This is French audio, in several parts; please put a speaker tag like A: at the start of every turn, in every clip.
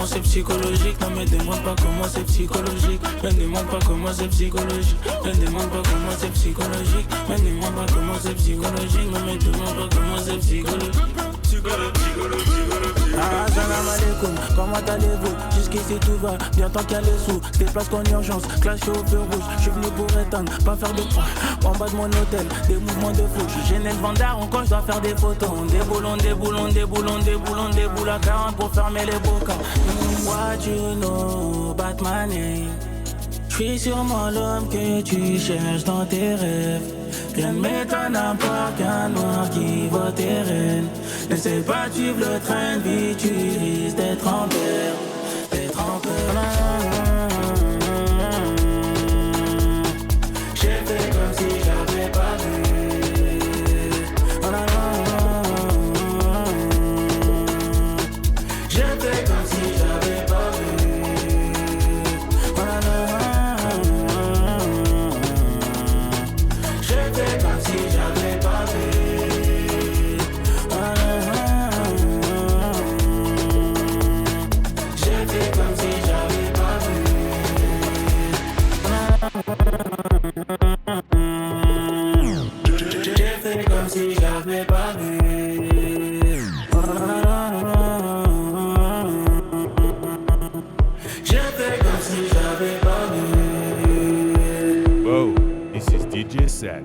A: C'est psychologique, non me demande pas comment c'est psychologique. Me demande pas comment c'est psychologique. Me demande pas comment c'est psychologique. Me demande pas comment c'est psychologique. Non me demande pas comment c'est psychologique. Ah, salam alaikum, comment allez-vous? Jusqu'ici tout va, bien tant qu'il y a les sous. Se déplace qu'en urgence, clash au feu rouge. Je suis venu pour éteindre, pas faire de points. En bas de mon hôtel, des mouvements de fou. Je gêne le vendeur, quand je dois faire des photos. Des boulons, des boulons, des boulons, des boulons, des boules à 40 pour fermer les bocaux. What you know about my name? J'suis sûrement l'homme que tu cherches dans tes rêves. Rien ne m'étonne à part qu'un noir qui va tes rênes. N'essaie pas de suivre le train de vie, tu risques d'être en perte. D'être en perte. J'ai fait comme si j'avais pas vu. J'ai fait comme si j'avais pas vu. J'ai fait comme si j'avais pas vu. J'ai fait comme si j'avais pas vu. J'ai fait comme si j'avais pas vu. J'ai fait comme si j'avais pas vu.
B: Whoa, this is DJ Set.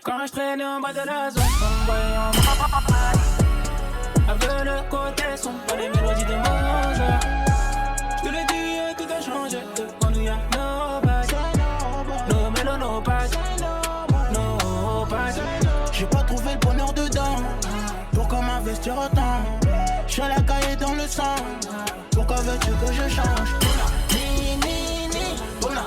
A: Quand je traîne en bas de la zone, on voyant avec le côté sombre, pas les mélodies de mon jeu. Je te l'ai dit, tout a changé. Quand nous y'a no bad, no mélo, no bad, no bad.
C: J'ai pas trouvé le bonheur dedans. Pourquoi m'investir autant? J'suis la cahier dans le sang. Pourquoi veux-tu que je change? Ni, ni, ni, bona.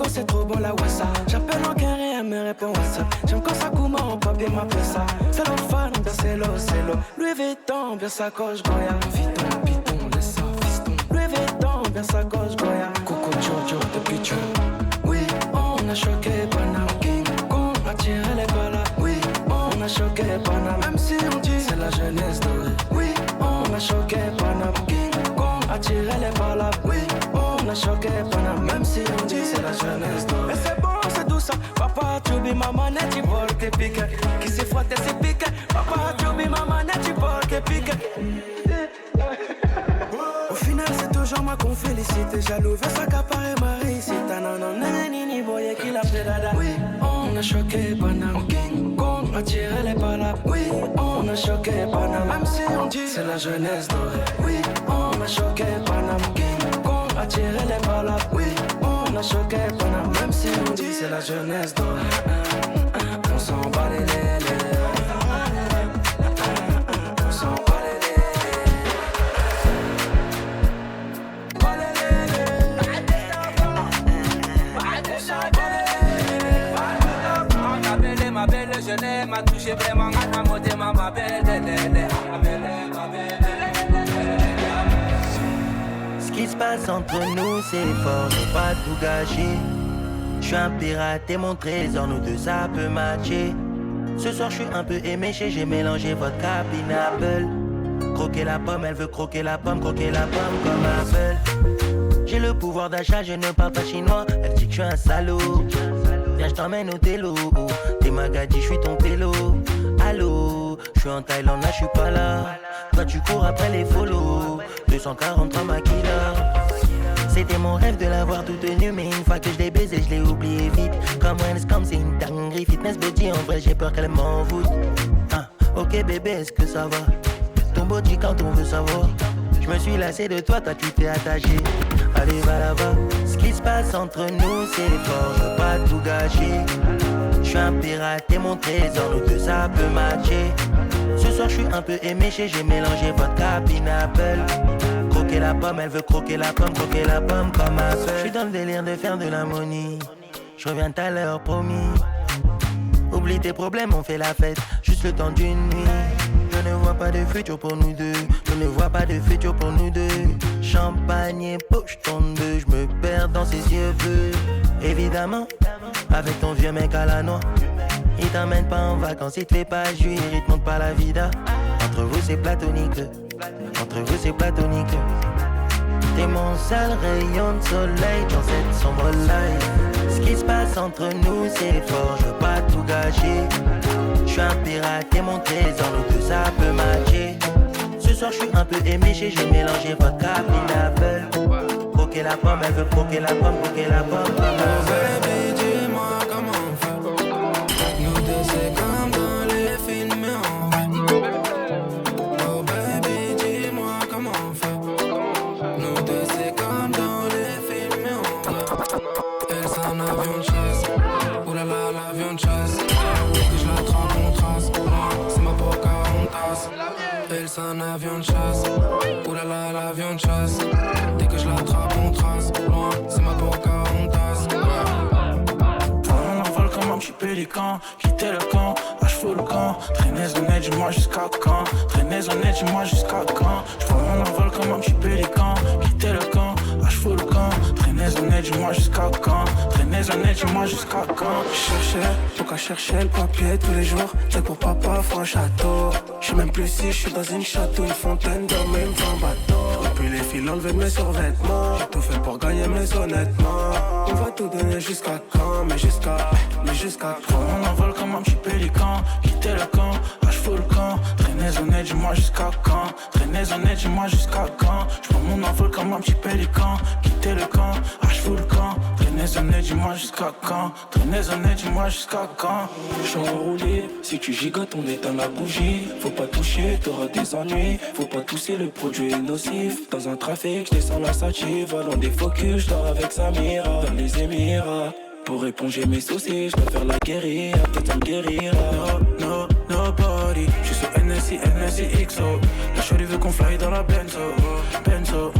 D: go, c'est trop bon la wassa. J'appelle en carré, elle me répond WhatsApp. J'aime quand ça coule, on peut bien m'appeler ça. C'est le fan, bien c'est l'eau. Louis Vuitton, bien sa coche, Goya. Vuitton, piton, laisse ça, fiston. Louis Vuitton, bien sa coche, Goya. Coco Jojo, depuis tu. Oui, on a choqué Panam. King Kong, attiré les balles. Oui, on a choqué Panam. Même si on dit c'est la jeunesse dorée. Oui, on a choqué Panam. King Kong, attiré les balles. Oui, on a choqué Panam. Même si on dit c'est la jeunesse dorée. Et c'est bon, c'est tout ça. Papa, tu be ma manette, tu vois que pique. Qui s'est frotté, c'est pique. Papa, tu be ma manette, tu vois que pique. Au final, c'est toujours moi qu'on félicite. Jaloux, veut s'accaparer ma réussite. Non, non, nanani, boy, qui l'a fait dada. Oui, on a choqué Panam. King Kong, attiré les balles. Oui, on a choqué Panam. Même si on dit c'est la jeunesse dorée. Oui, on a choqué Panam. King Kong, attiré les balles. Oui, on a choqué Panam. Même si on dit c'est la jeunesse dorée. On s'en bat les lélés. On s'en bat les
E: ma belle, je l'aime, m'a touché vraiment, m'a monté ma belle,
F: Ce qui se passe entre nous, c'est fort, je veux pas tout gâcher. Je suis un pirate et mon trésor, nous deux ça peut matcher. Ce soir je suis un peu éméché, j'ai mélangé vodka, pineapple. Croquer la pomme, elle veut croquer la pomme comme Apple. J'ai le pouvoir d'achat, je ne parle pas chinois, elle dit que je suis un salaud. Viens, je t'emmène au télo. T'es ma gadji, je suis ton pélo. Allô, je suis en Thaïlande, là je suis pas là. Toi tu cours après les follow. 243 maquila. C'était mon rêve de l'avoir tout tenu, mais une fois que je l'ai baisé, je l'ai oublié vite. Comme comme c'est une dinguerie. Fitness body, en vrai j'ai peur qu'elle m'en voûte. Ah, ok bébé, est-ce que ça va? Ton body quand on veut savoir. Je me suis lassé de toi, toi tu t'es attaché. Allez va là-bas. Ce qui se passe entre nous c'est fort, je veux pas tout gâcher. Je suis un pirate et mon trésor, nous deux ça peut matcher. Ce soir je suis un peu éméché, j'ai mélangé vodka, pineapple. Croquer la pomme, elle veut croquer la pomme comme Apple. Je suis dans le délire de faire de l'harmonie. Je reviens tout à l'heure, promis. Oublie tes problèmes, on fait la fête, juste le temps d'une nuit. Je ne vois pas de futur pour nous deux. Je ne vois pas de futur pour nous deux. Champagne et poche tourne deux. Je me perds dans ses yeux bleus. Évidemment, avec ton vieux mec à la noix. Il t'emmène pas en vacances, il te fait pas jouir, il te montre pas la vida. Entre vous c'est platonique. Entre vous c'est platonique. T'es mon seul rayon de soleil dans cette sombre life. Ce qui se passe entre nous c'est fort, je veux pas tout gâcher. Je suis un pirate et mon trésor, nous deux ça peut matcher. Ce soir je suis un peu éméché, j'ai mélangé vodka, pineapple. Croquer la pomme, elle veut croquer la pomme comme
C: Oh baby, dis-moi comment on fait. Nous deux c'est comme dans les films mais en vrai. Oh baby, dis-moi comment on fait. Nous deux c'est comme dans les films mais en vrai. Elle c'est un avion de chasse. Oulala l'avion de chasse. Je la trempe on trace. C'est ma Pocahontas. Elle c'est un avion de chasse. Oulala l'avion de chasse. Dès que je l'attrape on trace. Loin, c'est ma Pocahontas.
A: On envole comme un petit pélican. Quitter le camp, lâche fou le camp. Traîner honnête, dis-moi jusqu'à quand. Traîner honnête, dis-moi jusqu'à quand. J'prends mon envol comme un petit pélican. Quitter le camp, lâche fou le camp. Traîner honnête, dis-moi jusqu'à quand. Traîner honnête, dis-moi jusqu'à quand. Chercher le papier tous les jours. C'est pour papa, faut un château. J'sais même plus si j'suis dans une château, une fontaine d'hommes et un bateau. Depuis les fils enlever mes survêtements. J'ai tout fait pour gagner mais honnêtement. On va tout donner jusqu'à quand. Mais jusqu'à quand. On envole comme un petit pélican. Quitter le camp, lâche fou le camp. Traîner honnête, dis-moi jusqu'à quand. Traîner honnête, dis-moi jusqu'à quand. J'prends mon envol comme un petit pélican. Quitter le camp, lâche fou le camp. Traîner honnête, dis-moi jusqu'à quand. Traîner honnête, dis-moi jusqu'à quand. J'suis enroulé, si tu gigotes on éteint la bougie. Faut pas toucher, t'auras des ennuis. Faut pas tousser, le produit est nocif. Dans un trafic, j'descends la sativa. Dans des focus, j'dors avec Samira. Dans les Émirats, pour éponger mes soucis, j'dois faire la guérilla. Peut-être ça me guérira. No, nobody. J'suis sur NSI, XO. La chérie veut qu'on fly dans la Benzo.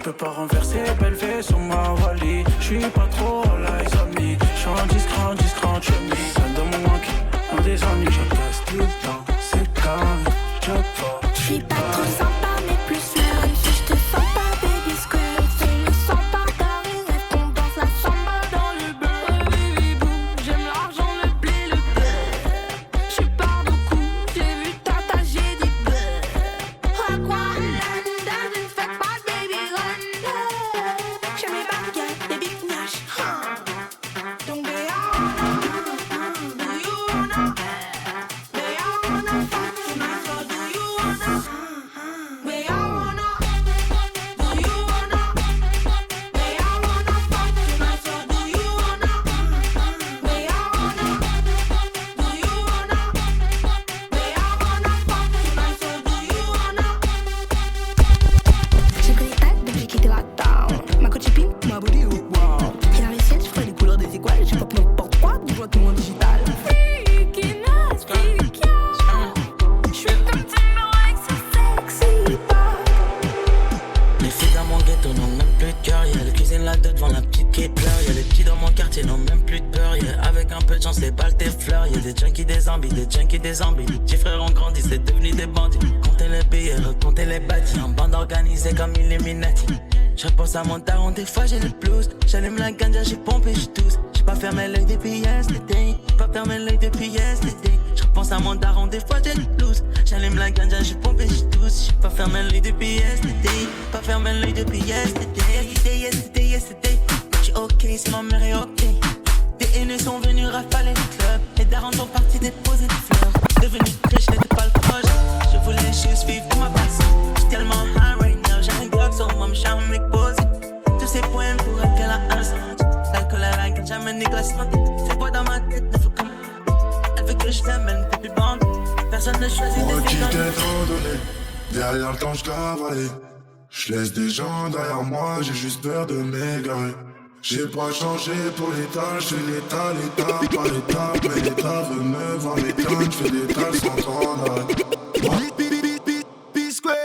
A: J'peux pas renverser, belle fée sur ma Wally. J'suis pas trop like zombie. J'suis discret en chemise. Seul dans mon manque, dans des ennuis. Je casse tout le temps, c'est calme, je pas.
G: J'suis pas trop sympa, mais plus flirt. Si j'te sens pas, baby square. C'est le sang pas carré, rêve qu'on danse la samba dans le beurre. Baby boo, j'aime l'argent, le blé, le beurre. J'suis pas beaucoup, j'ai vu tata, j'ai dit beurre. Rock one, doesn't fuck my baby run. J'aime les bad guys, les big nash. Donc they all do you wanna? They all wanna fuck tonight, so do you wanna? We all wanna. Do you wanna? They all wanna fuck tonight, so do you wanna? We all wanna. Do you wanna? They all wanna fuck tonight, so do you wanna? J'ai pris les têtes depuis qu'il était la town. Ma coach pimp, ma body wow. Et dans les ciels, je ferai les couleurs des étoiles. J'ai pas n'importe quoi, dis-moi tout en digital. Freaking ass, freak yeah. J'suis comme Timberlake, so sexy pop.
F: Les filles dans mon ghetto n'ont même plus de cœur, yeah. Les cuisines là-dedans devant la petite qui pleure, yeah. Les petits dans mon quartier n'ont même plus de peur, yeah. Avec un peu de chance, les balles t'effleurent, yeah. Des junkies, des zombies, des junkies, des zombies. Les petits frères ont grandi, c'est devenu des bandits. Comptez les billets, recomptez les bâtis. En bande organisée comme Illuminati. Je repense à mon daron, des fois j'ai le blues. J'allume la ganja, j'ai pompé, j'ai tous. J'ai pas fermé l'œil depuis yesterday. J'ai pas fermé l'œil depuis yesterday. Je repense à mon daron, des fois j'ai le blues. J'allume la ganja, j'ai pompé, j'ai tous. J'ai pas fermé l'œil depuis yesterday. Pas fermé l'œil depuis yesterday. Yesterday. J'suis ok, si ma mère est ok. Des haineux sont venus rafaler le club. Les darons sont partis déposer des fleurs. Devenu riche, n'était pas le projet. Je voulais juste vivre pour ma passion. J'suis tellement high right now, j'ai un Glock sur moi, j'aime m'exposer. Tous ces poèmes pour elle qu'elle a un sens. L'alcool à la gueule, jamais négoce. C'est pas dans ma tête, ne faut comme. Elle veut que je t'aime, elle ne peut plus bander. Personne ne choisit
H: Moi
F: de
H: qui
F: vivre.
H: t'ai trop donné, derrière le temps je cavalais. Je laisse des gens derrière moi, j'ai juste peur de m'égarer. J'ai pas changé pour l'état, je fais l'état par l'étape. Mais l'état veut me voir m'éteindre, je fais des tas sans temps d'arrêt. B-Square.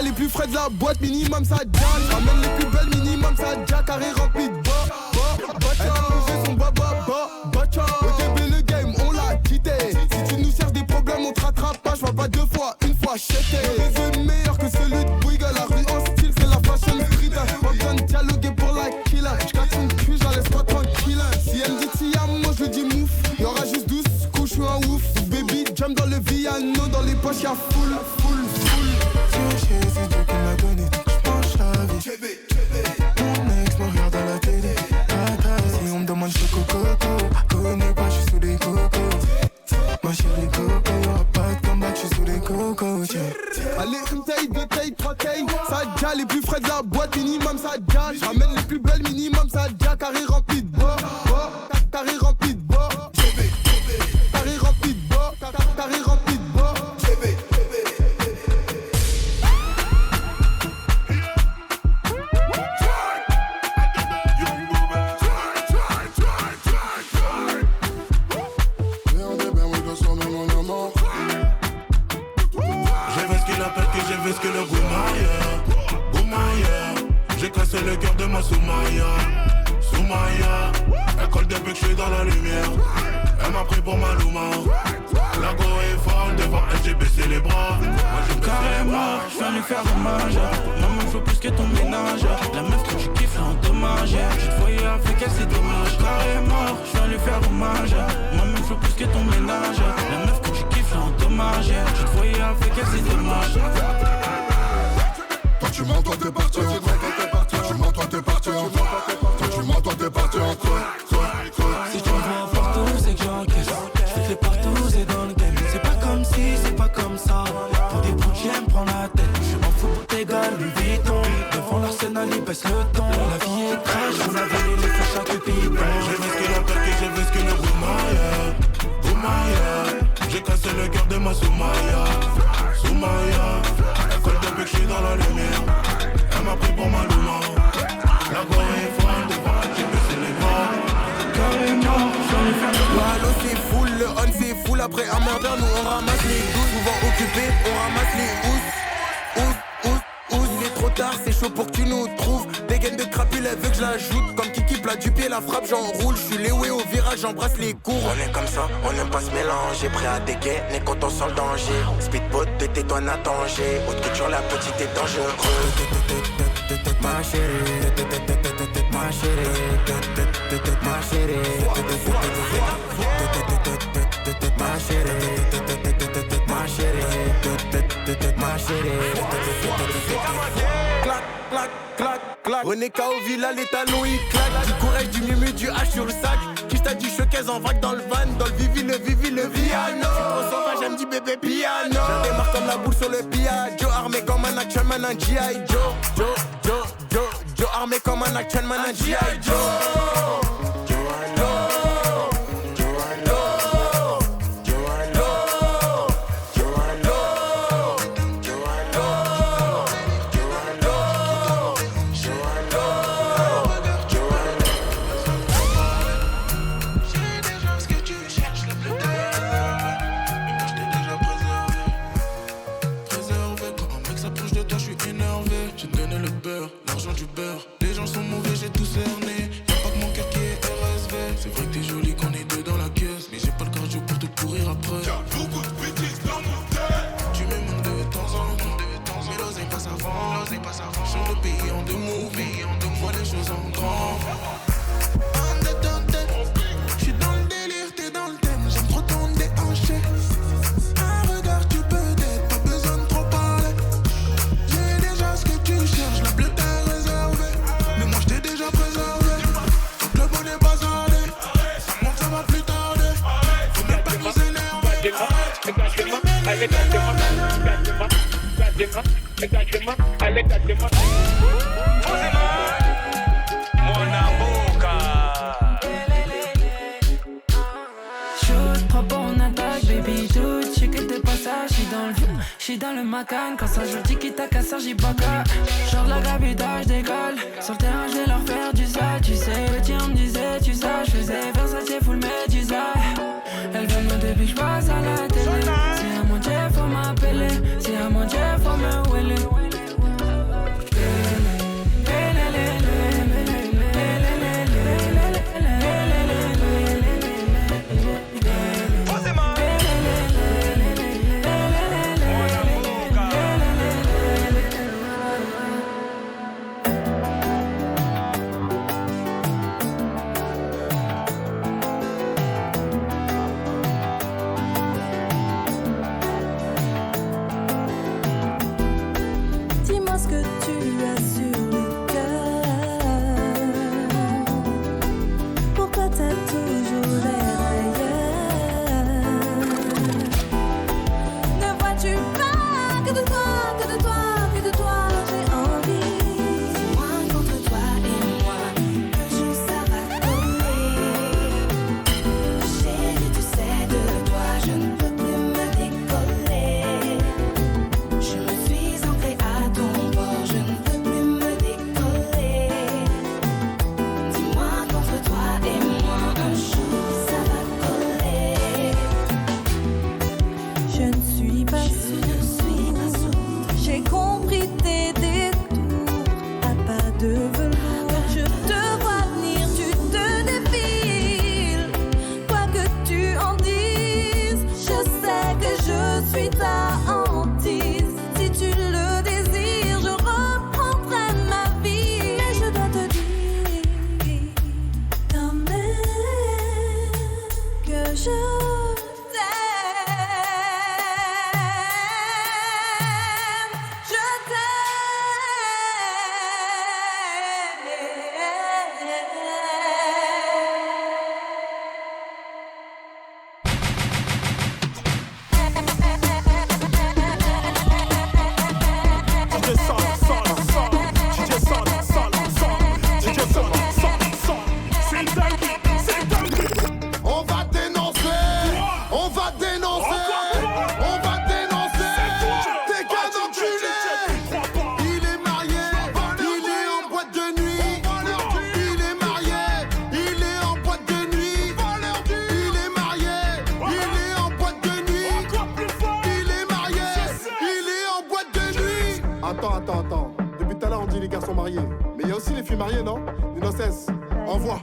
I: Les plus frais de la boîte, minimum ça jam. Ramène les plus belles, minimum ça jack. Carré rempli de elle a bougé son bacha. Au début le game, on l'a quitté. Si tu nous cherches des problèmes, on te rattrape pas. Je vois pas deux fois, une fois checké. Les yeux meilleurs que celui de Bouygues. La rue en style, c'est la fashion street. Pas besoin de dialoguer pour la killer. J'casse une cul, j'la laisse pas tranquille. Si elle me dit Tiam, moi je lui dis mouf. Y'aura juste 12 coups, j'suis un ouf. Baby, jump dans le Viano. Dans les poches y'a full. C'est Dieu qui m'a donné, j'penche la vie. Mon ex me regarde à la télé. Si on me demande j'suis coco, connais pas, j'suis sous les cocos. Ma chérie coco, y'aura pas de comeback, j'suis sous les cocos. Allez, une taille, deux tailles, trois tailles. Ça déjà les plus frais de la boîte, minimum ça déjà. J'ramène les plus belles, minimum ça déjà. Carré rempli de bois, carré rempli de bois. Carré rempli de bois, carré rempli de bois.
H: ma Soumaya. Soumaya, elle colle depuis que je suis dans la lumière. Elle m'a pris pour Maluma. La go est folle, devant elle j'ai baissé les bras.
A: Carrément, je viens lui faire hommage. Maman faut plus que ton ménage. La meuf que tu kiffes là en dommage. Je te voyais avec elle c'est dommage. Carrément, je viens lui faire hommage. Maman faut plus que ton ménage. La meuf que tu kiffes là en dommage. Je te voyais avec elle c'est dommage.
H: Toi tu mens, toi t'es parti en toi. Toi tu mens, toi t'es parti en toi. Toi tu mens, toi t'es parti en toi.
A: Si tu me vois partout c'est que j'encaisse. Je fais partout c'est dans le game. C'est pas comme si, c'est pas comme ça. Pour des bouts j'aime prendre la tête. Je m'en fous pour tes gars, Louis Vuitton. Devant l'arsenal ils baissent le ton. La vie est trash, on a volé les flèches à chaque pays.
H: J'ai vu ce que la Turquie, j'ai vu ce que le Boumaya. Boumaya, j'ai cassé le cœur de ma Soumaya. Soumaya, elle colle depuis que je suis dans la lumière. Elle m'a pris pour Maluma. La go est folle, devant elle j'ai baissé les bras.
A: Carrément, j'en ai fait le
I: Malo c'est full, le on c'est full. Après un murder, nous on ramasse les douze. Souvent occupés, on ramasse les housses. Il est trop tard, c'est chaud pour que tu nous trouves. Des gaines de crapule, elle veut que je l'ajoute. Comme Kiki plat du pied, la frappe, j'enroule. Je suis léoué au virage, j'embrasse les cours.
F: On est comme ça, on n'aime pas se mélanger. Prêt à dégainer quand on sent le danger. Speedboat de tétoine à danger. Haute couture, la petite est dangereuse.
I: Ma chérie, ma chérie, ma chérie, ma chérie, ma chérie. Clac, clac, clac, clac. René K.O. Villa, les talons ils claquent. Du courage, du mumu, du H sur le sac. Qui t'a du showcase en vague dans le van. Dans le vivi, le piano. Tu trop sauvage, elle me dit bébé piano. Je démarre comme la boule sur le piano. Armé comme un action man, un G.I. Joe, armé comme un action man, un G.I. Joe.
H: Les gens sont mauvais, j'ai tout cerné. Y'a pas que mon cœur qui est RSV. C'est vrai que t'es jolie qu'on est deux dans la caisse, mais j'ai pas le cardio pour te courir après. Y'a beaucoup de bêtises dans mon tête. Tu m'aimes de temps en temps, mais l'oseille passe avant. Change de pays en deux mots, vois les choses en grand. J'suis dans le délire, t'es dans le thème. J'aime trop ton déhanché. Un regard, tu peux t'être, pas besoin de trop parler. J'ai déjà ce que tu cherches, la bleue t'est réservée. Mais moi j't'ai déjà préservé. Donc le bon est bazardé. Ça monte, ça va plus tarder. Faut même pas nous énerver.
A: Shoot, propos on attaque, baby tout. J'sais que t'es pas ça, j'suis dans le view, j'suis dans le macan. Quand ça joue tiki taka, ça j'y baka. Genre la gravitage décolle. Sur le terrain j'vais leur faire du sale. Tu sais, le tien me disait, tu sais, j'faisais Versace full Medusa. Elle veut me depuis que j'passe à la télé. C'est à mon Dieu faut m'appeler, c'est à mon Dieu faut me wheeler.
I: sont mariés. Mais il y a aussi les filles mariées, non? Innocence, envoie.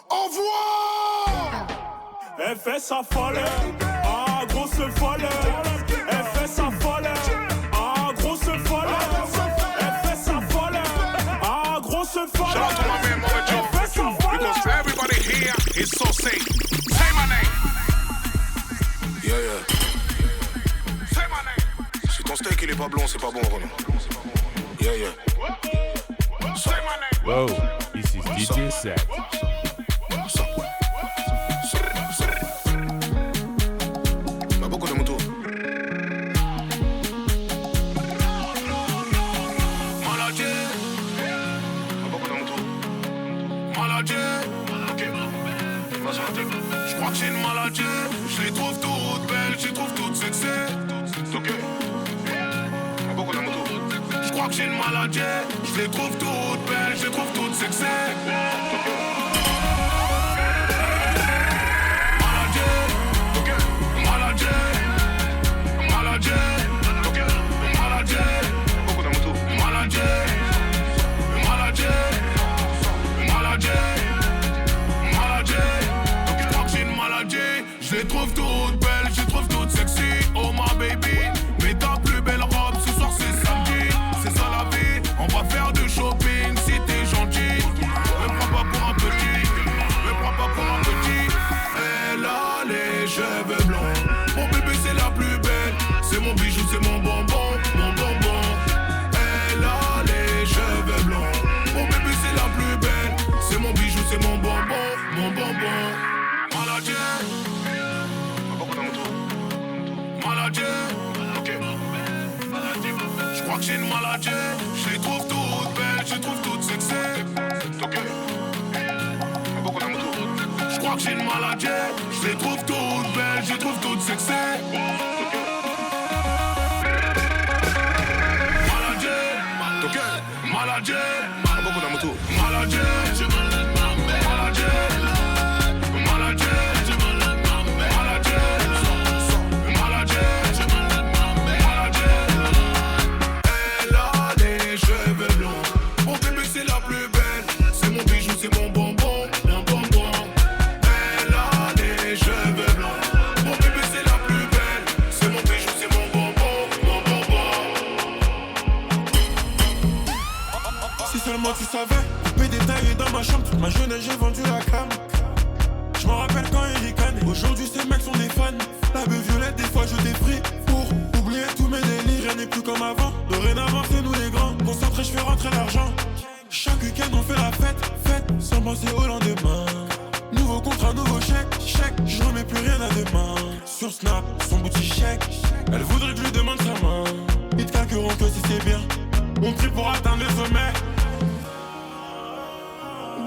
I: Envoie!
B: Elle fait sa folle, ah grosse folle. Elle fait sa folle, ah grosse folle. Elle fait sa folle, ah grosse folle.
J: Shout out to my man Mother Joe, because everybody here is so safe. Say my name.
H: Yeah, yeah.
J: Say my name.
H: Si ton steak il est pas blond, c'est pas bon, Renaud. Yeah, yeah.
J: Say my name.
B: Whoa, this is DJ Set.
H: Bah, beaucoup de motos.
J: Maladie.
H: Bah, beaucoup de motos.
J: Maladie.
H: Vas-y, on
J: Je crois que j'ai une maladie. Je les trouve toutes belles, je les trouve toutes sexy.
H: Ok. Bah, beaucoup de motos.
J: Je crois que j'ai une maladie. Je les trouve toutes belles, je les trouve toutes sexy. Je les trouve toutes belles, je les trouve toutes sexy. Oh my baby, mets ta plus belle robe, ce soir c'est samedi. C'est ça la vie, on va faire du shopping si t'es gentil. Me prends pas pour un petit, me prends pas pour un petit. Elle a les cheveux blancs, mon bébé c'est la plus belle. C'est mon bijou, c'est mon bonbon, mon bonbon. Elle a les cheveux blancs, mon bébé c'est la plus belle. C'est mon bijou, c'est mon bonbon, mon bonbon. Maladie. Maladie, ok. Je crois que j'ai une maladie. Je les trouve toutes belles, je les trouve toutes sexy.
H: Ok. Beaucoup de motos.
J: Je crois que j'ai une maladie. Je les trouve toutes belles, je les trouve toutes sexy. Maladie,
H: Ok.
J: maladie,
H: Beaucoup de motos.
J: maladie, maladie, maladie. Tu savais, coupé détaillé dans ma chambre. Toute ma jeunesse j'ai vendu la cam. Je m'en rappelle quand il ricanait. Aujourd'hui ces mecs sont des fans. La beuh violette des fois je défrie. Pour oublier tous mes délires, rien n'est plus comme avant. Dorénavant c'est nous les grands. Concentré je fais rentrer l'argent. Chaque week-end on fait la fête. Sans penser au lendemain. Nouveau contrat, nouveau chèque. Je remets plus rien à demain. Sur Snap, son boutique chèque. Elle voudrait que je lui demande sa main. Ils te calqueront que si c'est bien. On prie pour atteindre les sommets.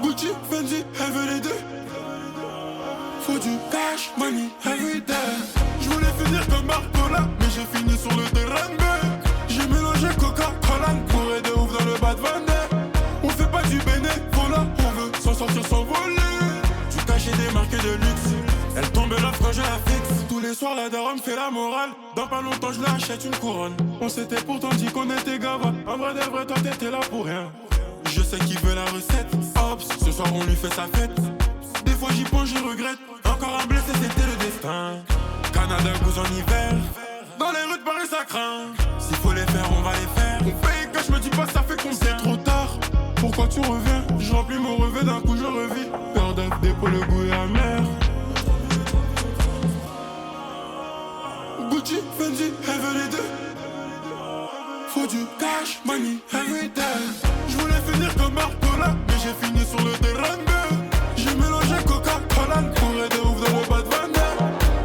J: Gucci, Fendi, elle veut les deux. Faut du cash, money, everyday. Je voulais finir comme Barcola, mais j'ai fini sur le terrain B. J'ai mélangé Coca-Cola pour aider ouf dans le bas de Vendée. On fait pas du bénévolat, on veut s'en sortir sans voler. Du cachet démarqué de luxe, elle tombe l'offre quand je la fixe. Tous les soirs la daronne fait la morale. Dans pas longtemps je l'achète une couronne. On s'était pourtant dit qu'on était gava. En vrai de vrai toi t'étais là pour rien. Je sais qu'il veut la recette. Hops, ce soir on lui fait sa fête. Des fois j'y pense, j'y regrette. Encore un blessé, c'était le destin. Canada goûte en hiver. Dans les rues de Paris ça craint. S'il faut les faire, on va les faire. On paye que je me dis pas ça fait combien. C'est trop tard, pourquoi tu reviens? Je remplis mon revêt, d'un coup je revis. Peur d'être dépôt, le goût est amer. Gucci, Fendi, elle veut les deux. Faut du cash, money, everyday. Je voulais finir comme Barcola, mais j'ai fini sur le terrain B. J'ai mélangé Coca-Cola pour aider ouf dans le bas de Vendée.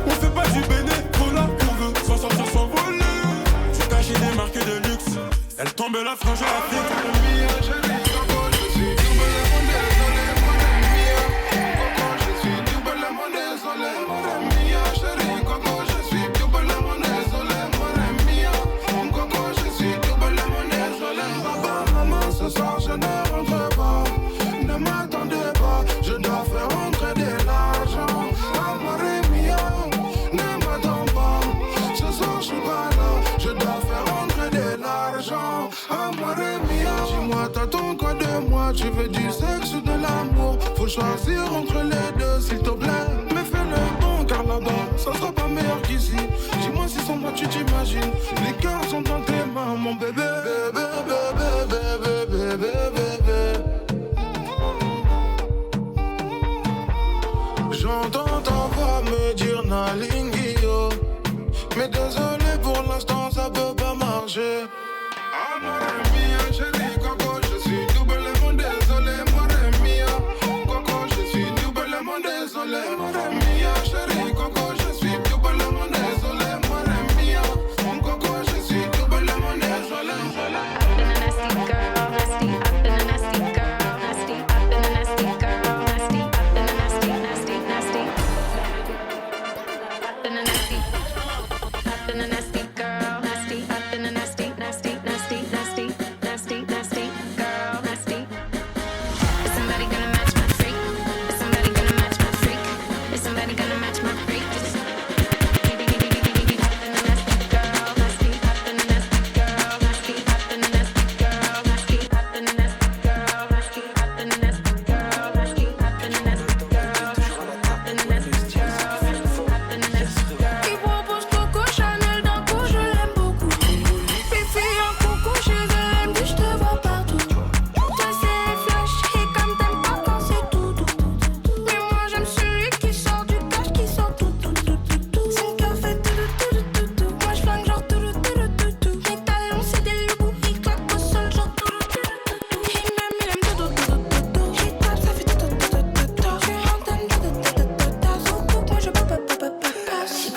J: On fait pas du bénévolat, on veut s'en sortir sans voler. Tu caches des marques de luxe, elle tombe la frange à la flic.
C: Ce soir je ne rentre pas, ne m'attendez pas, je dois faire rentrer de l'argent. Amore mio, ne m'attends pas, ce soir je suis pas là, je dois faire rentrer de l'argent. Amore mio, dis-moi t'as ton
I: Dis-moi, tu veux du sexe ou de l'amour? Faut choisir entre les deux, s'il te plaît. Mais fais le bon, car là-bas, ça sera pas meilleur qu'ici. Dis-moi si sans moi tu t'imagines. Les cœurs sont dans tes mains, mon bébé. Bébé, bébé, bébé, bébé, bébé. J'entends ta voix me dire Nalingio. Mais désolé pour l'instant ça peut pas marcher. Amore mia, chérie Coco, je suis doublement désolé. Amore mia, Coco, je suis doublement désolé. Amore mia, chérie Coco, je suis doublement désolé. Amore mia, Coco, je suis doublement désolé.
G: I've been a nasty girl, nasty. I've been a nasty girl, nasty. I've been a nasty girl, nasty. I've been a nasty, nasty, nasty. I've been a nasty. I've been a nasty girl, nasty. I've been a nasty, nasty, nasty, nasty, nasty, nasty girl, nasty. Is somebody gonna match my freak? Is somebody gonna match my freak? Is somebody gonna match my freak? I've been a nasty girl, nasty. I've been a nasty girl, nasty. I've been a nasty girl, nasty. I've been a nasty girl, nasty. I've been a nasty girl, nasty. I've been a nasty girl, I've been a nasty girl, I've been a nasty girl. Il propose Coco Chanel d'un coup, je l'aime beaucoup. Fifi en coucou chez elle, elle me dit je te vois partout. Toi c'est flash et comme t'aimes pas quand c'est tout doux. Mais moi j'aime celui qui sort du cash, qui sort tout. Son cœur fait tout. Moi je flingue genre tout. Mes talons c'est des loups, ils claquent au sol genre tout. Il m'aime, il aime tout. J'y tape, ça fait tout. Je suis en train de son coupe, moi je peux pas. Si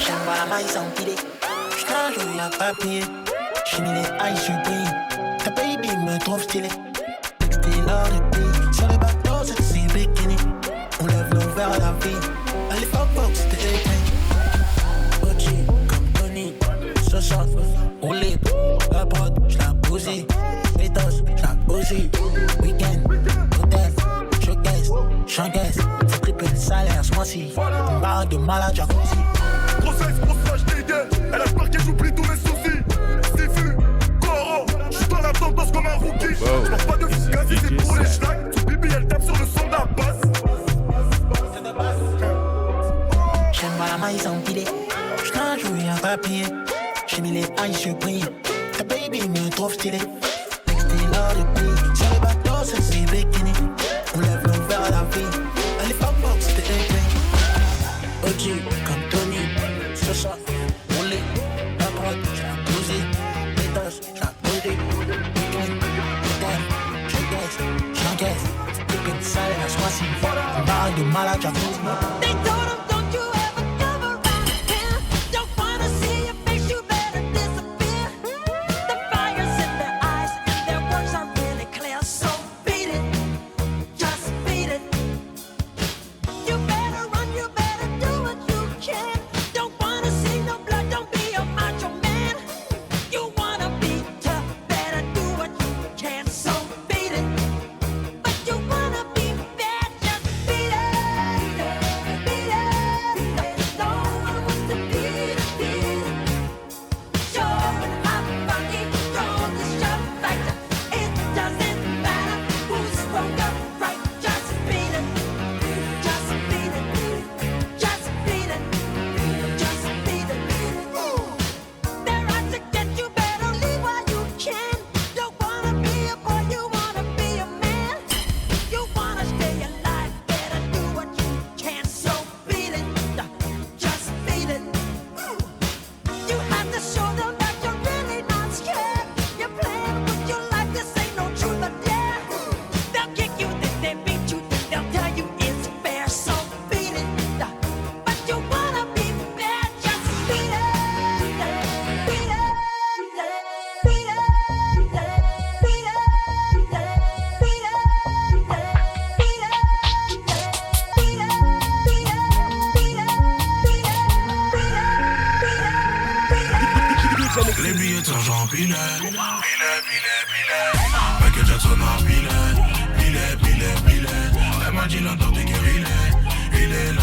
F: J'aime voir la maille s'empiler. J'crache où y'a papier. J'ai mis les eyes sur brille. Ta baby me trouve stylé. Style hors de prix. Sur le bateau, c'est si bikini. On lève nos verres à la vie. Allez, fuck, c'était écrit.
A: Ochi, comme Tony, ce soir, on lit. La prod, j'la bousille. Pétos, j'la bousille. Week-end, hôtel, j'encaisse. Faut triple le salaire ce mois-ci. Une barre de malade, jacuzzi.
J: Grossesse, grossage, dégaine. Elle a peur que j'oublie tous mes soucis. Sifu, Coro, j'suis dans la tendance comme un rookie. J'm'en pas de fiscal, si c'est pour les schnacks. Son bibi, elle tape sur le son de la basse.
F: J'aime voir la maille s'empiler. J'crache où y'a papier. J'ai mis les eyes sur brille. Ta baby me trouve stylé. Style hors de prix. Sur le bateau, c'est si bikini. On lève nos verres à la vie. Allez, fuck, c'était écrit.
A: Ochi, comme Tony, ce soir, on lit. La prod, j'la bousille. Pétos, j'la bousille. Week-end, hôtel, j'encaisse. Faut triple le salaire ce mois-ci. Une barre de malade, jacuzzi.
G: They told him, don't you ever come around here. Don't wanna see your face, you better disappear. The fire's in their eyes and their words are really clear. So beat it, just beat it. You better run, you better do what you can. Don't wanna see no blood, don't be a macho man. You wanna be tough, better do what you can. So beat it, but you wanna be bad, just beat it.
J: Les billets d'argent pilés. Michael Jackson a pilé. Elle m'a dit l'Antarctique il est là.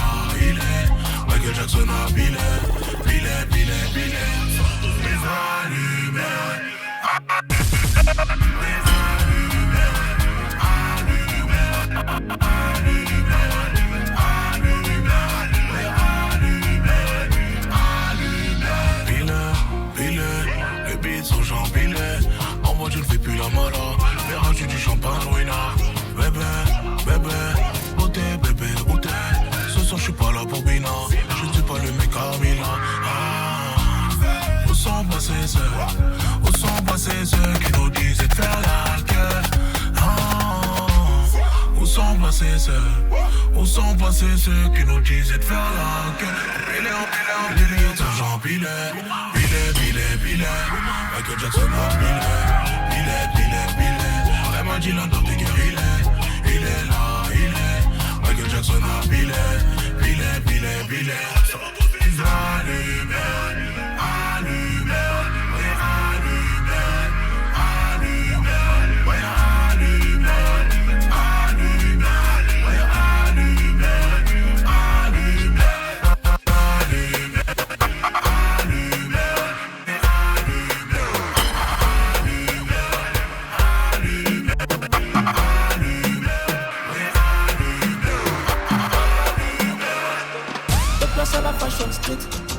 J: Michael Jackson a pilé.
H: champagne, ruina. Bébé, bébé, beauté, bébé, où t'es? Ce soir, j'suis pas là pour Bina. Je ne suis pas le mec à Milan. Où sont passés ceux qui nous disaient de faire la gueule? Où sont passés ceux qui nous disaient de faire la gueule? Billet, d'argent, billet. Michael Jackson a billet. Vraiment dit l'entend de guerre, il est là. Michael Jackson a billet.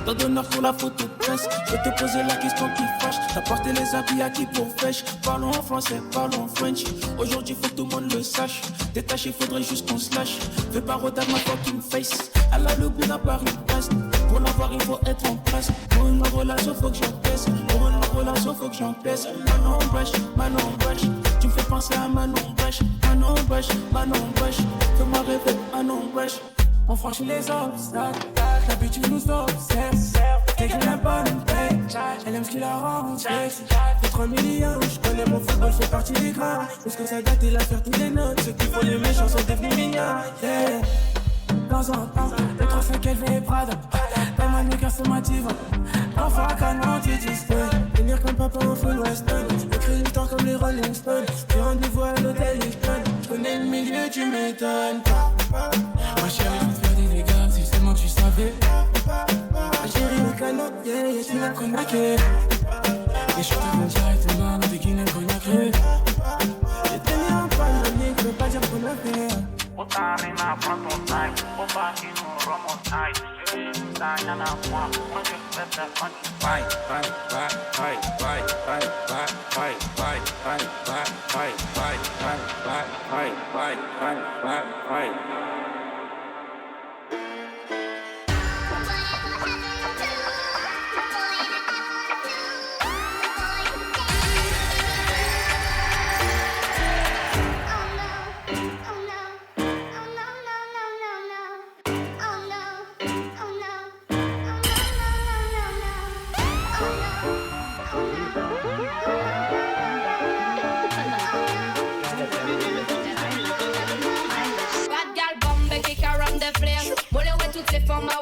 A: Dans d'honneur pour la photo de presse. Je vais te poser la question qui fâche. T'as porté les habits à qui pour fèche? Parlons en français, parlons en French. Aujourd'hui faut que tout le monde le sache. Détaché, faudrait juste qu'on se lâche. Fais pas retard ma fucking face. Elle a le goût d'un Paris-Brest. Pour l'avoir il faut être en presse. Pour une relation faut que j'encaisse. Pour une relation faut que j'encaisse. Manon Brèche. Tu me fais penser à Manon Brèche. Fais-moi rêver Manon Brèche. On franchit les obstacles, l'habitude nous observe. T'es qu'elle a pas une paix, elle aime ce qu'il a rendu. Fait 3 millions, je connais mon football, fait partie des gras. Parce que ça date, il a fait toutes les notes. Ceux qui font les méchants sont devenus mignons. Yeah. Dans un temps, le 3-5 LV et Prada. Pas mal de cœur, c'est ma diva. Parfois, calmement, tu disposes. Venir comme papa au full Weston. Écris l'histoire comme les Rolling Stones. J'ai rendez-vous à l'hôtel Hilton. Je connais le milieu, tu m'étonnes. Ma chérie, je vais te faire des dégâts si seulement tu savais. Ma chérie, le canot, yeah, tu l'as convaincu. Et je te donne directement dans des guinées cognac. J'ai tenu un palonnier, je veux pas dire qu'on a fait.
K: Otarina, prends ton time. Opa, qui nous remonte. Y'en a moi, moi je fais faire fun. Bye.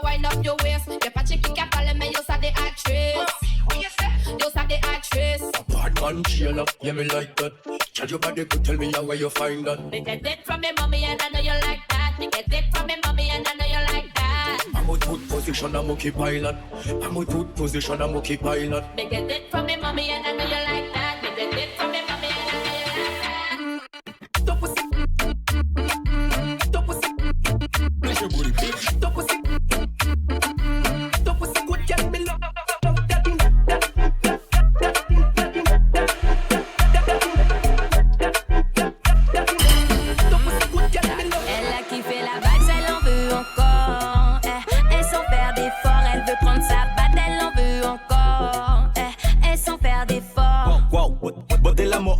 G: Wind up your waist. Y'a pas checké qu'à parler, mais yo, ça des actrices. Yo, ça des actrices.
L: Bad man, chill up, yeah, me like that. Charge your body, could tell me how where you find that.
G: Me get it from me mommy and I know you like that. Me get it from me mommy and I know you like that.
L: I'm out good position, I'm okay pilot. I'm out good position, I'm okay pilot.
G: Me get it from me mommy and I know you like that. Me get it from me mommy and I know you like that.
L: Top pussy, top pussy, bless your booty, bitch. Top pussy.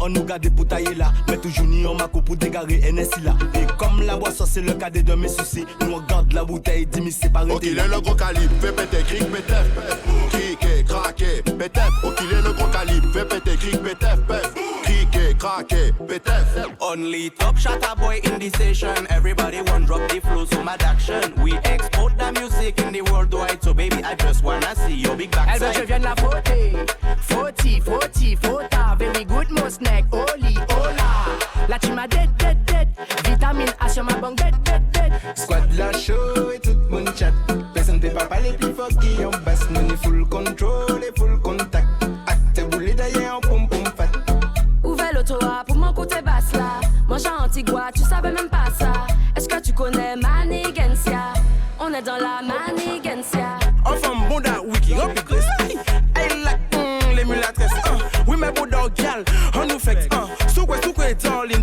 M: On nous garde pour tailler là, mais toujours ni en maco pour dégarer NSI là. Et comme la boisson c'est le cadet de mes soucis, nous on garde la bouteille, dis-moi c'est pas
N: Ok, il est le gros calibre, fais péter, cric, pétef, criquer, craquer, pétef. Ok, il est le gros calibre, fais péter, cric, pétef, criquer, craquer, pétef.
O: Only top shot a boy in the station. Everybody want drop the flow, so mad action. We export the music in the worldwide, so baby I just wanna see your big backside.
P: Elle veut que je vienne la fauter, fauta, very good mo snack, oli, hola. La team a dead, vitamine A sur ma banque, dead.
Q: Squad la show et tout mon chat. Personne peut pas parler plus fort qui en basse. Money full control et full contact. Acte boulé d'ailleurs en pom fat.
P: Ouvert l'auto-A pour mon côté basse là. Moi j'ai Antigua, tu savais même pas ça. Est-ce que tu connais Manigancia? On est dans la Manigancia.
O: Enfin bon da wiki, rempli de style. Elle like les mulâtresses, oui mais beau dog gal, on nous fait, sous quoi est all in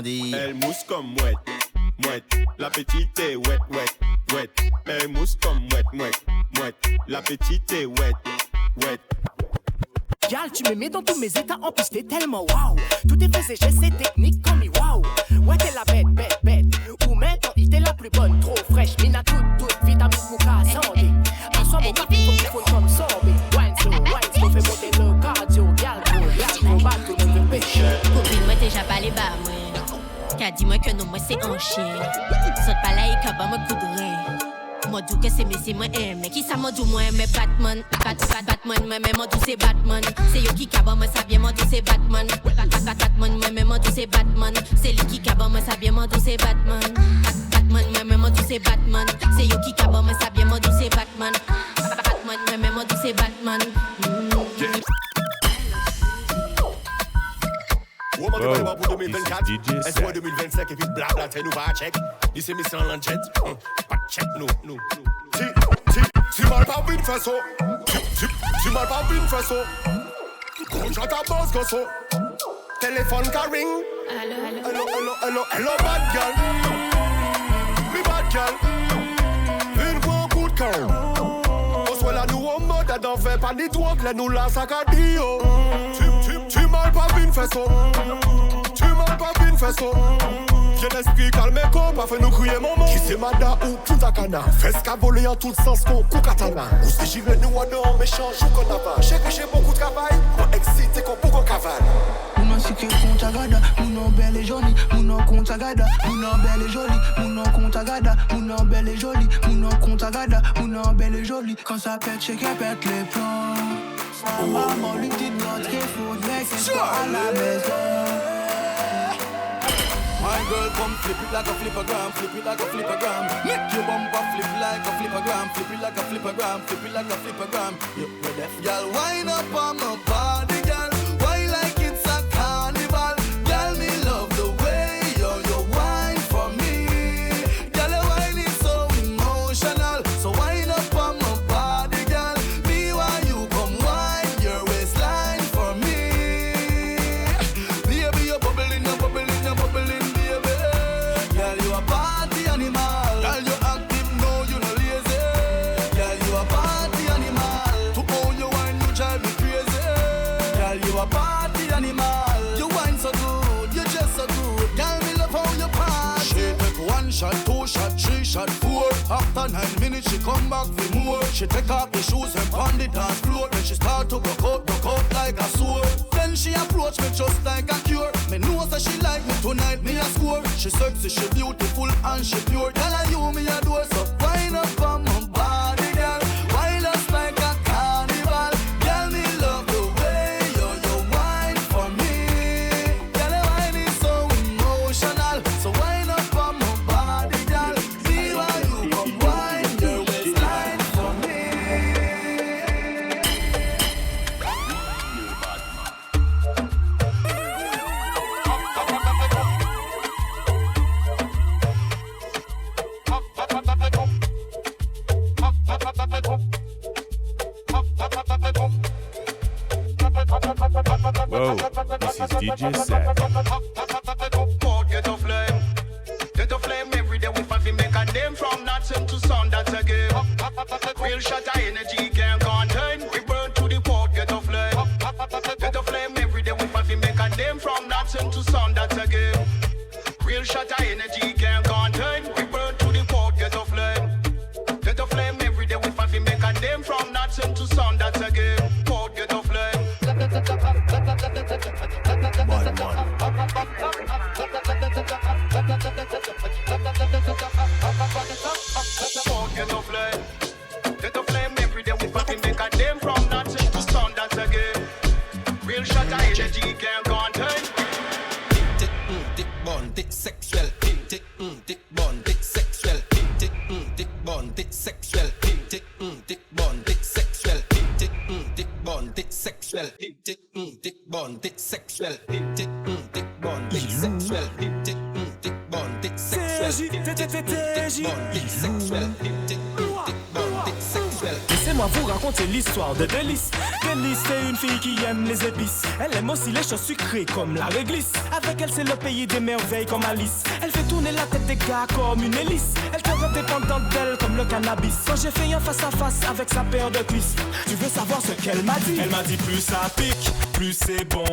F: bandit.
N: Elle mousse comme mouette, mouette. La petite est wet, wet, wet. Elle mousse comme mouette, mouette, mouette. La petite est wet, wet.
R: Gal, tu me mets dans tous mes états, en plus t'es tellement wow. Tout est fait, c'est gestes, c'est technique comme wow. Ouais, t'es la bête, bête, bête. Ou maintenant, il t'es la plus bonne, trop fraîche. Mina toute, vitamine mouka, santé. Un soir, mon café, faut comme sorbet. Wine slow, fais monter le cardio. Gal, gros, bat, tout le monde veut pêcher.
P: Copine, moi déjà pas les bas, moi. Qu'a dis-moi que non, moi c'est un chien. Saute pas là, il capable me coudrer. Moi d'où que c'est mais c'est moi mais qui ça moi d'où moi mais Batman Batman moi mais moi d'où c'est Batman c'est yo qui cabot moi ça bien moi d'où c'est Batman Batman moi mais moi d'où c'est Batman c'est lui qui cabot moi ça bien moi d'où c'est Batman Batman moi mais moi d'où c'est Batman c'est yo qui cabot moi ça bien moi d'où c'est Batman Batman moi mais moi d'où c'est Batman
N: Wow, pour 2024, est-ce 2025 et puis blabla, t'es nous pas check. Ici, mais c'est en lanchette, pas check, nous. Tu m'as pas vu de façon, tu m'as pas vu de façon. Quand ta boss gosso, téléphone carring. Hello, bad girl. Me bad girl. Une gros coup de cœur. On soit là, nous en mode, d'en faire pas ni toi, que nous la sacadio. Tu m'as pas vu de façon. Tu m'as pas vu de façon. J'ai l'esprit calme et pas fait nous crier maman. Qui c'est Mada ou Kutakana. Fais ce qu'a volé en tout sens qu'on Kukatana. Ou si j'y vais nous en méchant, joue qu'on a pas. J'ai beaucoup de travail, moi excité qu'on pour qu'on cavale.
R: Mon si que compte à gada, mon belle et jolie, mon compte à gada, mon belle et jolie, mon compte à gada, mon belle et jolie, mon compte à gada, mon belle et jolie. Quand ça pète, je pète les plans. Sa maman lui dit de notre faute, mec, c'est pas à la maison.
S: My girl, come flip it like a flippergram, flip it like a flippergram. Make your bumper flip like a flippergram, flip it like a flippergram, flip it like a flippergram. You're deaf. Girl, wind up on my body, girl. Why like it's a carnival? Girl, me love the way you wine for me. Girl, your wine is so emotional. So wind up on my body, girl. Me while you come wine your waistline for me. Baby, you're bubbling, you're bubbling, you're bubbling. Girl, you a party animal. Girl, you active, no, you no lazy. Girl, you a party animal. To own your wine, you drive me crazy. Girl, you a party animal. You wine so good, you just so good. Girl, me love how you party. She take 1 shot, 2 shot, 3 shot, 4. After 9 minutes, she come back for more. She take off the shoes and pound the dance floor. Then she start to broke out like a sword. Then she approach me just like a cure. Me know that she like me tonight, me a score. She sexy, she beautiful and she pure. Tell her you me a door, so wind up on my body, girl. Wind us like a carnival. Girl, me love the way you wine for me. Girl, your wine is so emotional. So wind up on my body, girl. See why you come wine your waistline for me.
B: Whoa, this is DJ Set.
T: Get a flame every day we fight, we make a name from nothing to sound that's a game. Real shot of energy can't contain. We burn to the port, get a flame. Get a flame every day we fight, we make a name from nothing to sound that's a game. Real shot of energy can't contain. We burn to the port, get a flame. Get a flame every day we fight, we make a name from nothing to sound that's a game. Port, get a flame. Get a flame. Get a flame every day we fucking make a name from nothing to sound that's a game. Real shot of energy can't contain.
S: Tick bon, tick sexual. Tick bon, tick sexual. Tick bon, tick sexual. Tick bon, tick sexual. Tick bon, tick sexual. Tick bon, tick sexual. Tick bon, tick sexual. Tick bon, tick sexual. Tick bon, tick sexual.
B: Laissez-moi vous raconter l'histoire de Délice. Délice, c'est une fille qui aime les épices. Elle aime aussi les choses sucrées comme la réglisse. Avec elle, c'est le pays des merveilles comme Alice. Elle fait tourner la tête des gars comme une hélice. Elle te rend dépendante d'elle comme le cannabis. Quand j'ai fait un face à face avec sa paire de cuisses, tu veux savoir ce qu'elle m'a dit? Elle m'a dit plus ça pique, plus c'est bon.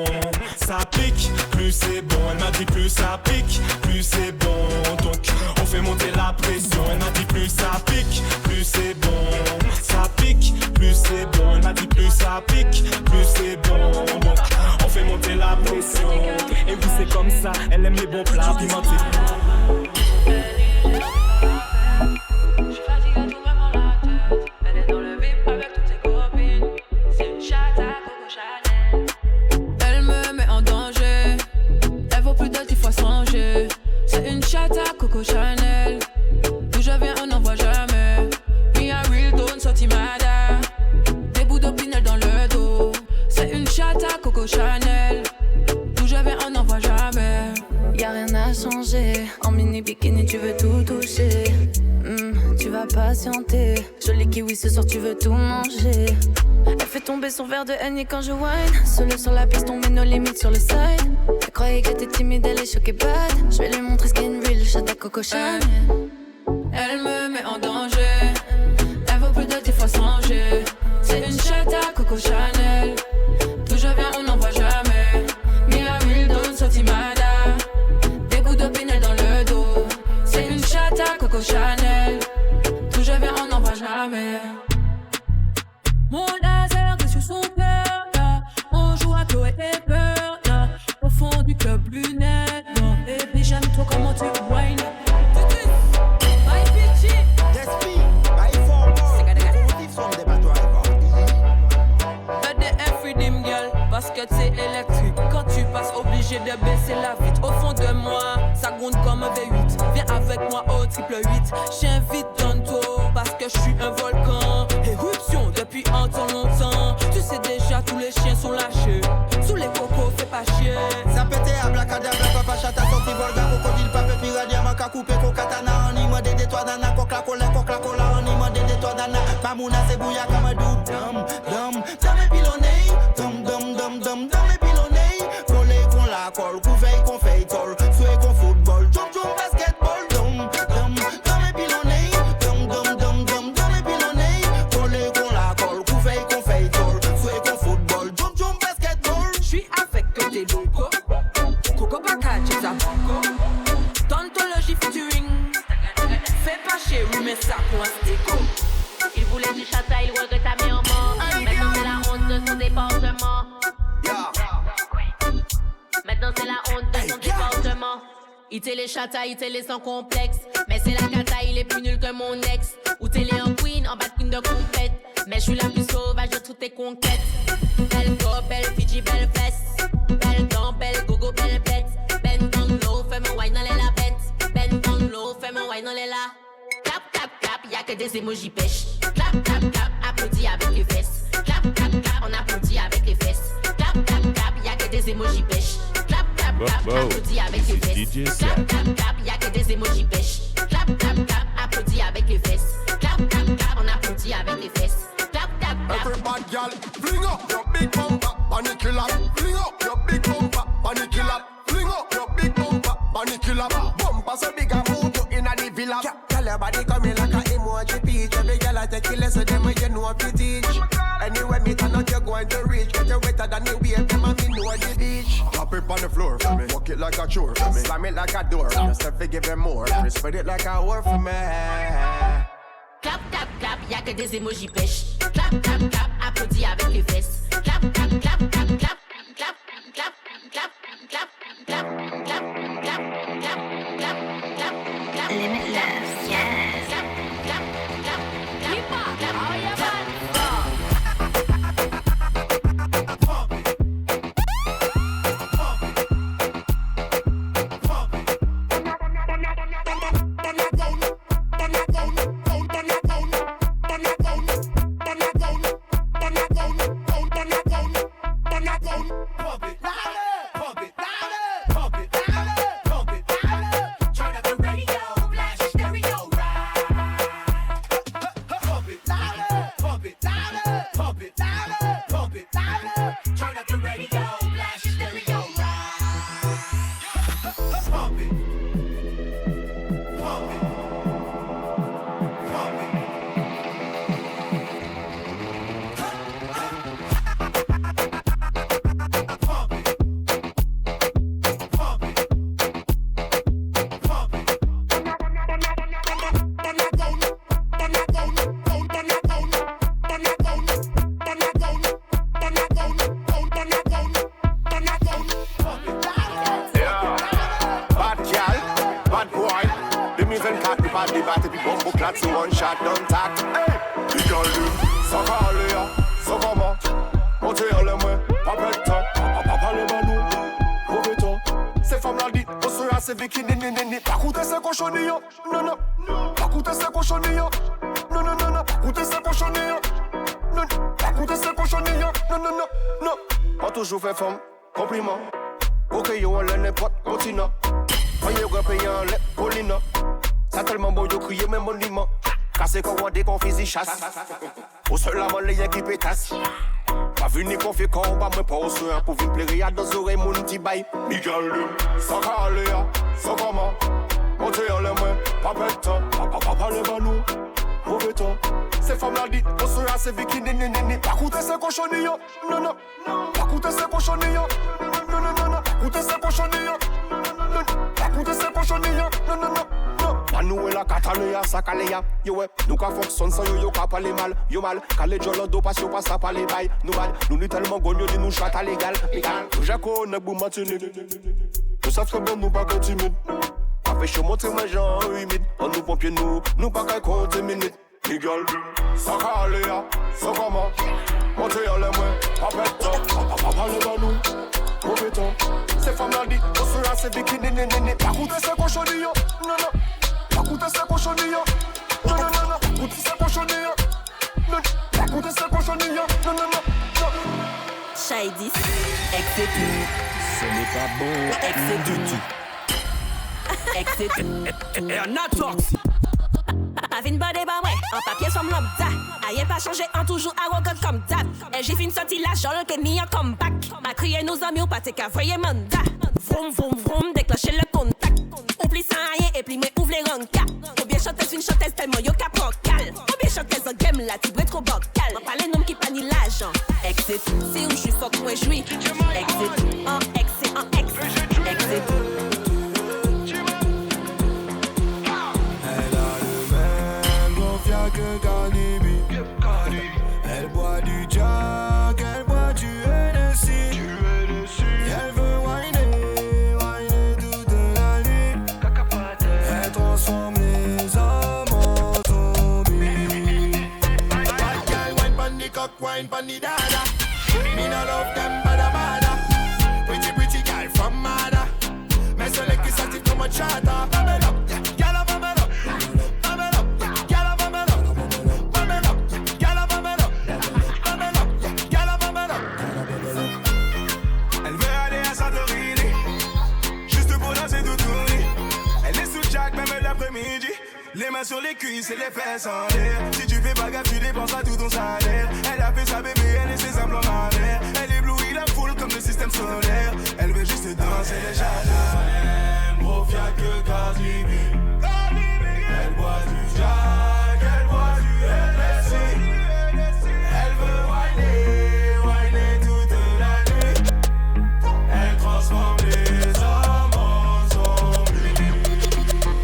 B: Ça pique, plus c'est bon. Elle m'a dit plus ça pique, plus c'est bon. Donc on fait monter la pression. Elle m'a dit plus ça pique, plus c'est bon. Ça pique, plus c'est bon. Elle m'a dit plus ça pique, plus c'est bon. Donc on fait monter la pression. Et oui c'est comme ça, elle aime les bons plats pimentés.
C: J'suis fatigué tout même en la tête. Elle est dans le VIP avec toutes ses copines. C'est une chatte à Coco Chanel. Elle me met en danger. Elle vaut plus de 10 fois changer. C'est une chatte à Coco Chanel. D'où je viens on n'en voit jamais. Me a real don't sorti mada. Des bouts d'opinel dans le dos. C'est une chatte à Coco Chanel. D'où je viens on n'en voit jamais.
U: Y'a rien à changer. En mini bikini tu veux tout toucher. Tu vas patienter. Joli kiwi ce soir tu veux tout manger. Elle fait tomber son verre de Henny quand je whine. Seule sur la piste on met nos limites sur le side. Elle croyait que t'es timide, elle est choquée bad. Je vais lui montrer ce qu'est une real chatte à Coco Chanel.
C: Elle me met en danger. Elle vaut plus de 10 fois changer. C'est une chatte à Coco Chanel. D'où je viens on n'en voit jamais. Me a real don't sorti mada. Des bouts d'opinel dans le dos. C'est une chatte à Coco Chanel. D'où je viens on n'en voit jamais. Mon laser est sur son cœur, là. On joue à Chloé et peur, là. Au fond du club lunette, là. Et puis j'aime trop comment tu whine. Bye bitchy. EDF Redeem girl, basket c'est électrique. Quand tu passes obligé de baisser la vitre. Au fond de moi, ça gronde comme un V8. Viens avec moi au triple 8. J'invite tantôt parce que je suis un volcan. Éruption depuis un temps longtemps. Tu sais déjà tous les chiens sont lâchés. Sous les cocos fais pas chier.
Q: Ça pète à blacadabra, papa chata sorti volga. Crocodile, pape, piranha, manka coupé, kokatana. Anima de détois d'ana, coca cola, anima de détois d'ana. Mamouna c'est bouilla comme un doux. Dum, dame pilonné. Dum, dame pilonné. Volé qu'on la colle, couveille qu'on fait tol. Souhait qu'on football, jump, basketball. Dum, dame pilonné. Dum, dame pilonné. Volé qu'on la colle, couveille qu'on fait tol. Souhait qu'on football, jump, basketball.
C: J'suis avec tes locaux. Coco Baka, Jessa Boko. Tontologie featuring. Fais pas chier, oui, mais ça pour un stico.
P: Il voulait du chata, il regrette à mis en mort. Maintenant c'est la honte de son département. Maintenant c'est la honte de son département. Il télé chata, il télé sans complexe. Mais c'est la cata, il est plus nul que mon ex. Ou télé en queen, en bas de queen de compète. Mais je suis la plus sauvage de toutes tes conquêtes. Belle go, belle Fiji, belle fesse. Belle dent, belle gogo, belle bête. Ben down low, fais mon wine dans les labettes. Ben down low, fais mon wine dans les la. Clap, clap, clap, y'a que des emojis pêche. Clap, clap, clap, applaudis avec les fesses. Clap, clap, clap, on applaudit avec les fesses. Clap, clap, clap, y'a que des emojis pêche. Clap, clap, clap, applaudis avec les fesses. Clap, clap, clap, y'a que des emojis pêche. Clap, clap, clap, applaudis avec les fesses. Clap, clap, clap, on applaudit avec les fesses. Clap, clap, clap.
N: Every bad girl, fling up your big bumper, panic killer. Fling up your big bumper, panic killer. Fling up your big bumper, panic killer. Bumper so big and move you in a the villa. Tell your body coming like a emoji peach. Every girl I take it lesson, them you know if you teach. Anyway, me turn out you're going to reach. Get you wetter than the wave, them and me know the beach. Pop it on the floor for me, walk it like a chore for me. Slam it like a door, just have to give it more. Spread it like a war for me.
P: Clap, clap, clap, y'a que des emojis pêche. Clap, clap, clap, applaudis avec les fesses. Clap, clap, clap, clap, clap, clap, clap, clap, clap, clap, clap, clap, clap, clap, clap, clap.
U: Limitless, yes.
P: Clap, clap, clap, clap, clap, oh yeah, man.
N: pas débattre, puis bon, clap sur one shot, don't tac. Hey, les gars, ça va aller, ça comment? Montez en l'air, pas bête, pas les banou, mauvais temps. Ces femmes-là dit, on sera assez bikini, pas coûter ces cochonilles, non, non, pas coûter ces cochonilles, non, non, non, non, pas coûter ces cochonilles, non, pas coûter ces cochonilles, non, non, non, non. On toujours fait femme, compliment. Ok, yo, on l'a n'importe continent. Quand yo, on paye en lait, colline. Ça tellement beau, yo, crier même monument. Cassé comme on déconfise, physique chasse. Au seul la les yens qui pétasse. Pas venu qu'on fait combat, mais pas au soin. Pour venir plaire à deux oreilles, mon petit bail. Miguel, ça va aller, ça comment? Montez en l'air, pas bête, pas les banou. Mauvais temps. Ces femmes-là dit, on sera assez bikini, pas coûter ces cochonilles, non, non, pas coûter ces cochonilles, non, non, non, non, pas coûter ces cochonilles, non, pas coûter ces cochonilles, non, non, non, non. Manou et la Catalunya, ça calaya, yo ouais, nous qu'à fonctionne sans yo qu'à parler mal, yo mal, calé jolo do pas yo pas ça parler bail, nous mal, nous ni tellement gonyo dit nous chata légal, je connais boum matine, je sais très bien nous pas que timide, après je montre mes gens humides, on nous pompiers nous pas qu'à compter minutes. Miguel, ça va aller, ça comment? Montez en l'air, pas bête, pas les banou, mauvais temps. Ces femmes-là dit, on sera assez bikini, pas coûter ces cochonilles, non, non, pas coûter ces cochonilles, non, non, non, non, pas coûter ces cochonilles, non, pas coûter ces cochonilles, non, non, non, non.
P: Shady,
M: exécute, ce n'est pas bon, exécute.
P: Exécute.
M: Et on a torsi.
P: Avine body ba ouais, en papier somme lambda. Rien pas changé, en toujours arrogant comme d'hab. Et j'ai fin sorti la jolle que ni un comeback. Ma crié nos amis ou pas t'es qu'à voyer mandat. Vroom vroom vroom, déclencher le contact. Oublie sans rien et puis mais ouvre les rankas. Ou bien chanteuse une chanteuse tellement yo cap rocal. Ou bien chanteuse en game là, tu dois trop bocal. M'en parle nom qui pannie l'argent. Exit, si où je suis fort, moi je suis. Exit, en ex, en ex. Exit.
I: Que Cardi, elle boit du Jack, elle boit du Hennessy. Elle veut whiner toute la nuit. Elle transforme les hommes en zombies. Bad girl wine pon the cock, wine pon the dada. Me no love them bada bada. Pretty girl from Mada. Mais celle qui s'active comme un chata.
B: Les mains sur les cuisses et les fesses en l'air. Si tu fais pas gaffe, tu dépenseras tout ton salaire. Elle a fait sa bébé, elle est ses implants mammaires. Elle éblouit la foule comme le système solaire. Elle veut juste danser les jardins. Elle mafia que Cardi B. Elle boit du Jack, elle boit du Hennessy. Elle veut whiner toute la nuit. Elle transforme les hommes en zombies.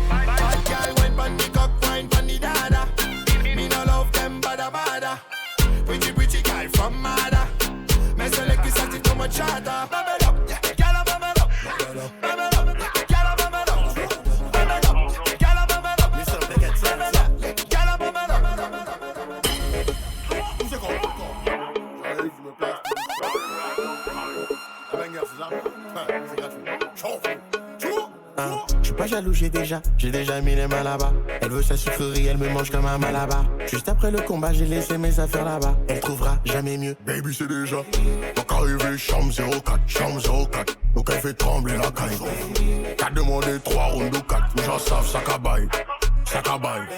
I: Bad girl wine pon the cock, wine pon the dada. Me no love them bada bada. Pretty girl from Mada. Mais celle qui s'active comme un chata. Bubble up, yeah, girl a bubble up. Bubble up, girl a bubble up. Bubble up, girl a bubble up. Me something get sense. Girl a bubble up.
N: Où c'est qu'on j'arrive, je me place. Ah ben gars, c'est ça. C'est gratuit.
J: Je suis pas jaloux, j'ai déjà mis les mains là-bas. Elle veut sa sucrerie, elle me mange comme un malabar. Juste après le combat, j'ai laissé mes affaires là-bas. Elle trouvera jamais mieux.
N: Baby, c'est déjà. Donc arrivé, chambre 04. Donc elle fait trembler la caille. T'as demandé 3 rounds ou 4. Les gens savent, ça cabaye.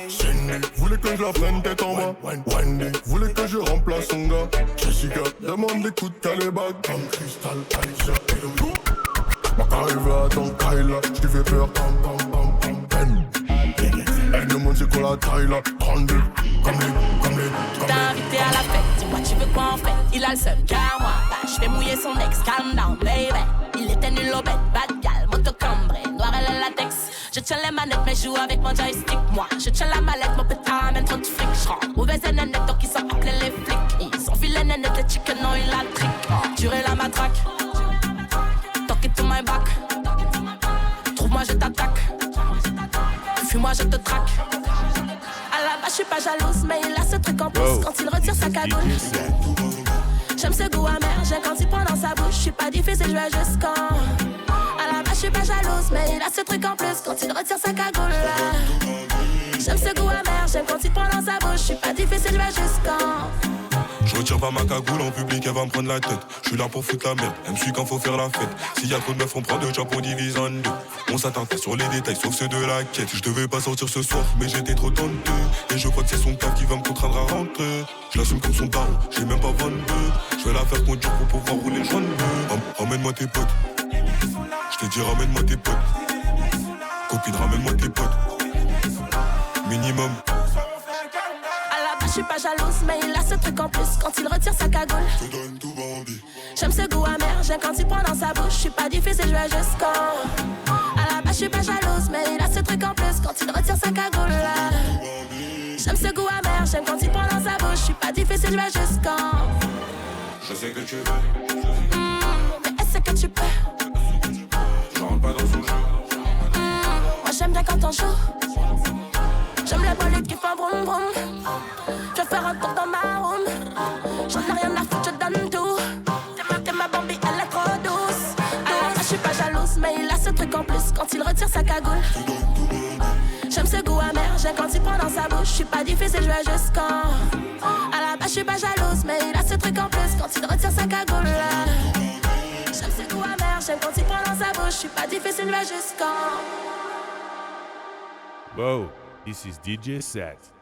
N: Cindy, voulait que je la prenne tête en bas. Wendy, voulait que je remplace son gars. Jessica, demande écoute, t'as les bagues. Comme Crystal, Kaiser et le loup. Ma arrivé à ton Kyla, j't'ai fait peur, Ben. Elle demande c'est quoi la taille là, 32, comme les.
P: T'as invité à la fête, dis-moi tu veux quoi en fait. Il a le seum car moi, bah j'fais mouiller son ex, calm down baby. Il était nul au bête, bad gal, moto cambré, noir et la latex. Je tiens les manettes mais joue avec mon joystick. Moi, je tiens la mallette, mon pétard amène trop de fric. J'rentre mauvaise nénette donc ils sont appelés les flics. Ils sont filés nénettes, les chicken non il a trick. Tuer la matraque. Talk it to my back. Trouve-moi, je t'attaque. Fume moi je te traque. À la base, je suis pas jalouse, mais il a ce truc en plus quand il retire sa cagoule. J'aime ce goût amer, j'aime quand il prend dans sa bouche. Je suis pas difficile, je vais jusqu'en. À la base, je suis pas jalouse, mais il a ce truc en plus quand il retire sa cagoule. J'aime ce goût amer, j'aime quand il prend dans sa bouche. Je suis pas difficile, je vais jusqu'en.
H: Je retire pas ma cagoule en public, elle va me prendre la tête. Je suis là pour foutre la merde, elle me suit quand faut faire la fête. S'il y a trop de meufs, on prend 2 jobs, on divise en 2. On s'attend pas sur les détails, sauf ceux de la quête. Je devais pas sortir ce soir, mais j'étais trop tenté. Et je crois que c'est son taf qui va me contraindre à rentrer. Je l'assume comme son daron, j'ai même pas 22. Je vais la faire conduire pour pouvoir rouler le joint de deux. Ramène-moi tes potes. Je te dis ramène-moi tes potes. Copine, ramène-moi tes potes. Minimum.
P: Je suis pas jalouse, mais il a ce truc en plus quand il retire sa cagoule. J'aime ce goût amer, j'aime quand il prend dans sa bouche. Je suis pas difficile, je vais jusqu'en. À la base, je suis pas jalouse, mais il a ce truc en plus quand il retire sa cagoule. J'aime ce goût amer, j'aime quand il prend dans sa bouche. Je suis pas difficile, je vais jusqu'en.
H: Je sais que tu veux.
P: Mais est-ce que tu peux?
H: Je rentre pas dans son jeu.
P: Moi j'aime bien quand on joue. J'aime les bolides qui font vroom vroom. Je vais faire un tour dans ma room. J'en ai rien à foutre, je donne tout. T'es ma Bambi, elle est trop douce. Je suis pas jalouse, mais il a ce truc en plus quand il retire sa cagoule. J'aime ce goût amer, j'aime quand il prend dans sa bouche. Je suis pas difficile, je vais jusqu'en. À la base, je suis pas jalouse, mais il a ce truc en plus quand il retire sa cagoule. J'aime ce goût amer, j'aime quand il prend dans sa bouche. Je suis pas difficile, je vais jusqu'en.
K: Whoa, this is DJ Set.